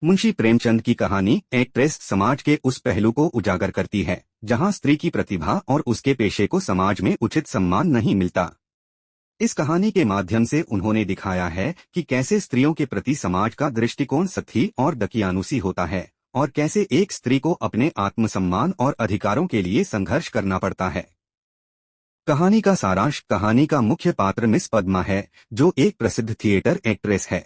मुंशी प्रेमचंद की कहानी एक्ट्रेस समाज के उस पहलू को उजागर करती है जहां स्त्री की प्रतिभा और उसके पेशे को समाज में उचित सम्मान नहीं मिलता। इस कहानी के माध्यम से उन्होंने दिखाया है कि कैसे स्त्रियों के प्रति समाज का दृष्टिकोण सख्ती और दकियानुसी होता है और कैसे एक स्त्री को अपने आत्मसम्मान और अधिकारों के लिए संघर्ष करना पड़ता है। कहानी का सारांश। कहानी का मुख्य पात्र मिस पद्मा है, जो एक प्रसिद्ध थिएटर एक्ट्रेस है।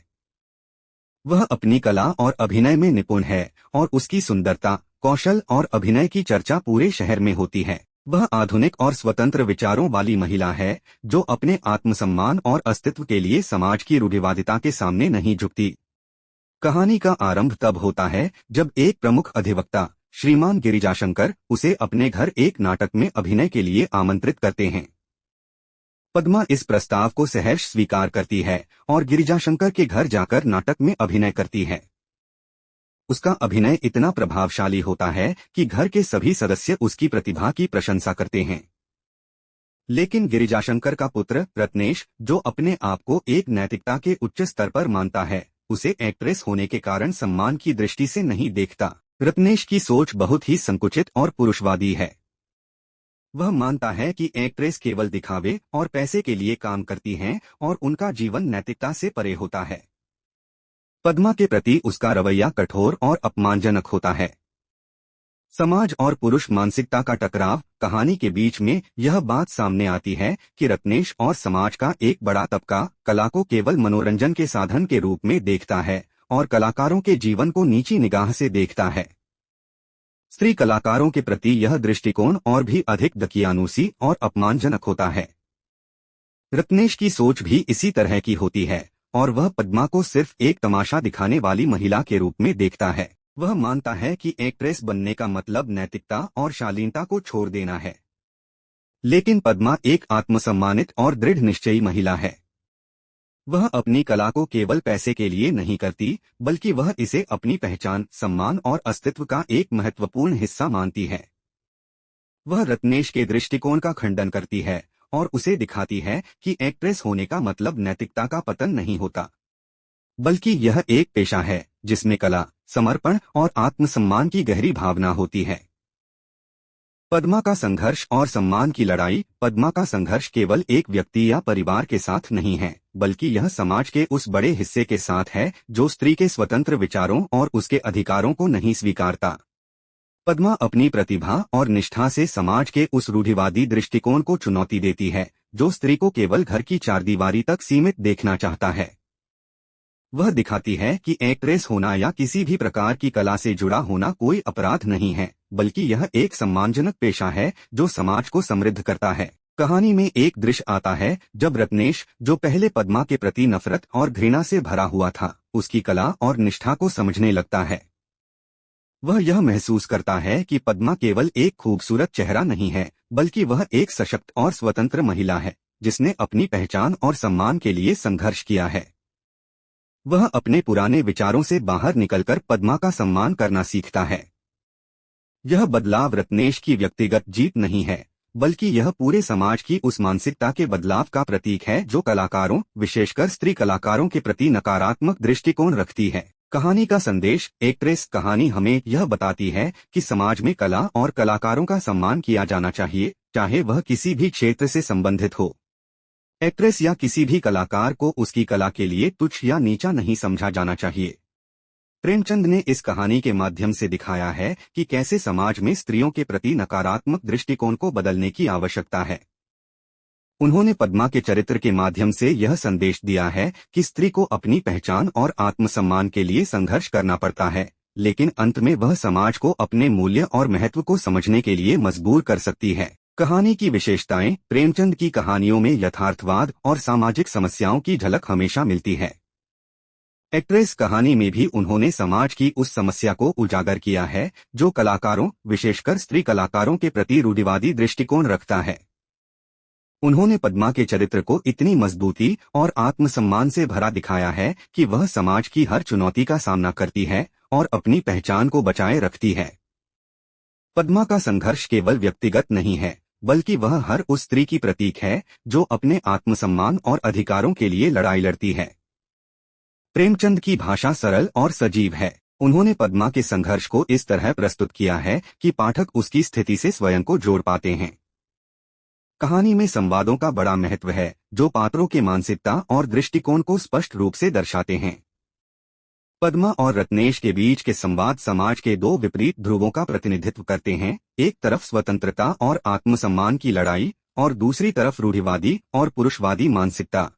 वह अपनी कला और अभिनय में निपुण है और उसकी सुंदरता, कौशल और अभिनय की चर्चा पूरे शहर में होती है। वह आधुनिक और स्वतंत्र विचारों वाली महिला है, जो अपने आत्मसम्मान और अस्तित्व के लिए समाज की रूढ़िवादिता के सामने नहीं झुकती। कहानी का आरंभ तब होता है जब एक प्रमुख अधिवक्ता, श्रीमान गिरिजाशंकर, उसे अपने घर एक नाटक में अभिनय के लिए आमंत्रित करते हैं। पद्मा इस प्रस्ताव को सहर्ष स्वीकार करती है और गिरिजाशंकर के घर जाकर नाटक में अभिनय करती है। उसका अभिनय इतना प्रभावशाली होता है कि घर के सभी सदस्य उसकी प्रतिभा की प्रशंसा करते हैं। लेकिन गिरिजाशंकर का पुत्र रत्नेश, जो अपने आप को एक नैतिकता के उच्च स्तर पर मानता है, उसे एक्ट्रेस होने के कारण सम्मान की दृष्टि से नहीं देखता। रत्नेश की सोच बहुत ही संकुचित और पुरुषवादी है। वह मानता है कि एक्ट्रेस केवल दिखावे और पैसे के लिए काम करती हैं और उनका जीवन नैतिकता से परे होता है। पद्मा के प्रति उसका रवैया कठोर और अपमानजनक होता है। समाज और पुरुष मानसिकता का टकराव। कहानी के बीच में यह बात सामने आती है कि रत्नेश और समाज का एक बड़ा तबका कला को केवल मनोरंजन के साधन के रूप में देखता है और कलाकारों के जीवन को नीची निगाह से देखता है। स्त्री कलाकारों के प्रति यह दृष्टिकोण और भी अधिक दकियानुसी और अपमानजनक होता है। रत्नेश की सोच भी इसी तरह की होती है और वह पद्मा को सिर्फ एक तमाशा दिखाने वाली महिला के रूप में देखता है। वह मानता है कि एक्ट्रेस बनने का मतलब नैतिकता और शालीनता को छोड़ देना है। लेकिन पद्मा एक आत्मसम्मानित और दृढ़ निश्चयी महिला है। वह अपनी कला को केवल पैसे के लिए नहीं करती, बल्कि वह इसे अपनी पहचान, सम्मान और अस्तित्व का एक महत्वपूर्ण हिस्सा मानती है। वह रत्नेश के दृष्टिकोण का खंडन करती है और उसे दिखाती है कि एक्ट्रेस होने का मतलब नैतिकता का पतन नहीं होता, बल्कि यह एक पेशा है जिसमें कला, समर्पण और आत्मसम्मान की गहरी भावना होती है। पद्मा का संघर्ष और सम्मान की लड़ाई। पद्मा का संघर्ष केवल एक व्यक्ति या परिवार के साथ नहीं है, बल्कि यह समाज के उस बड़े हिस्से के साथ है जो स्त्री के स्वतंत्र विचारों और उसके अधिकारों को नहीं स्वीकारता। पद्मा अपनी प्रतिभा और निष्ठा से समाज के उस रूढ़िवादी दृष्टिकोण को चुनौती देती है जो स्त्री को केवल घर की चारदीवारी तक सीमित देखना चाहता है। वह दिखाती है कि एक्ट्रेस होना या किसी भी प्रकार की कला से जुड़ा होना कोई अपराध नहीं है, बल्कि यह एक सम्मानजनक पेशा है जो समाज को समृद्ध करता है। कहानी में एक दृश्य आता है जब रत्नेश, जो पहले पद्मा के प्रति नफरत और घृणा से भरा हुआ था, उसकी कला और निष्ठा को समझने लगता है। वह यह महसूस करता है कि पद्मा केवल एक खूबसूरत चेहरा नहीं है, बल्कि वह एक सशक्त और स्वतंत्र महिला है जिसने अपनी पहचान और सम्मान के लिए संघर्ष किया है। वह अपने पुराने विचारों से बाहर निकलकर पद्मा का सम्मान करना सीखता है। यह बदलाव रत्नेश की व्यक्तिगत जीत नहीं है, बल्कि यह पूरे समाज की उस मानसिकता के बदलाव का प्रतीक है जो कलाकारों, विशेषकर स्त्री कलाकारों के प्रति नकारात्मक दृष्टिकोण रखती है। कहानी का संदेश। एक्ट्रेस कहानी हमें यह बताती है कि समाज में कला और कलाकारों का सम्मान किया जाना चाहिए, चाहे वह किसी भी क्षेत्र से संबंधित हो। एक्ट्रेस या किसी भी कलाकार को उसकी कला के लिए तुच्छ या नीचा नहीं समझा जाना चाहिए। प्रेमचंद ने इस कहानी के माध्यम से दिखाया है कि कैसे समाज में स्त्रियों के प्रति नकारात्मक दृष्टिकोण को बदलने की आवश्यकता है। उन्होंने पद्मा के चरित्र के माध्यम से यह संदेश दिया है कि स्त्री को अपनी पहचान और आत्मसम्मान के लिए संघर्ष करना पड़ता है, लेकिन अंत में वह समाज को अपने मूल्य और महत्व को समझने के लिए मजबूर कर सकती है। कहानी की विशेषताएं। प्रेमचंद की कहानियों में यथार्थवाद और सामाजिक समस्याओं की झलक हमेशा मिलती है। एक्ट्रेस कहानी में भी उन्होंने समाज की उस समस्या को उजागर किया है जो कलाकारों, विशेषकर स्त्री कलाकारों के प्रति रूढ़िवादी दृष्टिकोण रखता है। उन्होंने पद्मा के चरित्र को इतनी मजबूती और आत्मसम्मान से भरा दिखाया है कि वह समाज की हर चुनौती का सामना करती है और अपनी पहचान को बचाए रखती है। पद्मा का संघर्ष केवल व्यक्तिगत नहीं है, बल्कि वह हर उस स्त्री की प्रतीक है जो अपने आत्मसम्मान और अधिकारों के लिए लड़ाई लड़ती है। प्रेमचंद की भाषा सरल और सजीव है। उन्होंने पद्मा के संघर्ष को इस तरह प्रस्तुत किया है कि पाठक उसकी स्थिति से स्वयं को जोड़ पाते हैं। कहानी में संवादों का बड़ा महत्व है, जो पात्रों के मानसिकता और दृष्टिकोण को स्पष्ट रूप से दर्शाते हैं। पद्मा और रत्नेश के बीच के संवाद समाज के दो विपरीत ध्रुवों का प्रतिनिधित्व करते हैं, एक तरफ स्वतंत्रता और आत्मसम्मान की लड़ाई और दूसरी तरफ रूढ़िवादी और पुरुषवादी मानसिकता।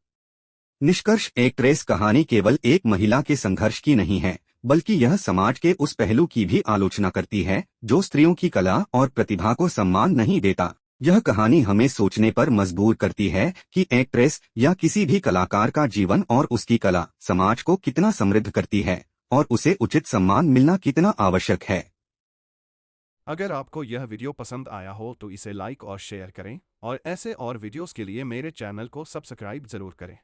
निष्कर्ष, एक्ट्रेस कहानी केवल एक महिला के संघर्ष की नहीं है, बल्कि यह समाज के उस पहलू की भी आलोचना करती है जो स्त्रियों की कला और प्रतिभा को सम्मान नहीं देता। यह कहानी हमें सोचने पर मजबूर करती है कि एक्ट्रेस या किसी भी कलाकार का जीवन और उसकी कला समाज को कितना समृद्ध करती है और उसे उचित सम्मान मिलना कितना आवश्यक है। अगर आपको यह वीडियो पसंद आया हो तो इसे लाइक और शेयर करें और ऐसे और वीडियोस के लिए मेरे चैनल को सब्सक्राइब जरूर करें।